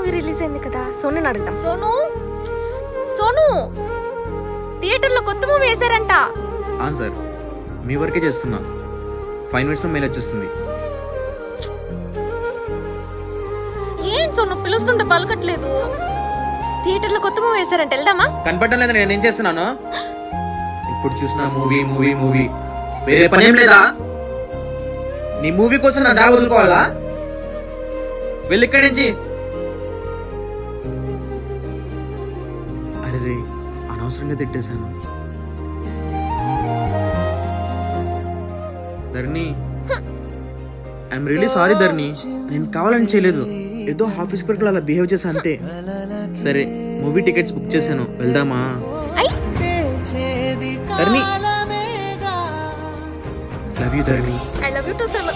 Movie release అయింది కదా, సోనుని అడుగుదాం. సోను సోను, థియేటర్లో కొత్త మూవీ వేసారంట. సార్ మీ వరకే చేస్తున్నా, 5 minutes మెయిల్ వచ్చేస్తుంది. ఏం సోను పిలుస్తుంటే పలకట్లేదు? థియేటర్లో కొత్త మూవీ వేసారంట, వెళ్దామా? కనపడటం లేదా నేనేం చేస్తున్నాను? ఇప్పుడు చూసిన మూవీ మూవీ మూవీ, వేరే పని ఏం లేదా? నీ మూవీ కోసం నా జాబ్ వదులుకోవాలా? వెళ్ళి ఇక్కడి నుంచి. అరే అనవసరంగా తిట్టేశాను. ధర్ని, ఐఎమ్ రియలీ సారీ ధర్ని, నేను కావాలని చేయలేదు, ఏదో ఆఫీస్ వర్క్ అలా బిహేవ్ చేశా అంతే. సరే మూవీ టికెట్స్ బుక్ చేశాను, వెళ్దామా? Dharni, love you Dharni. I love you too Sonu.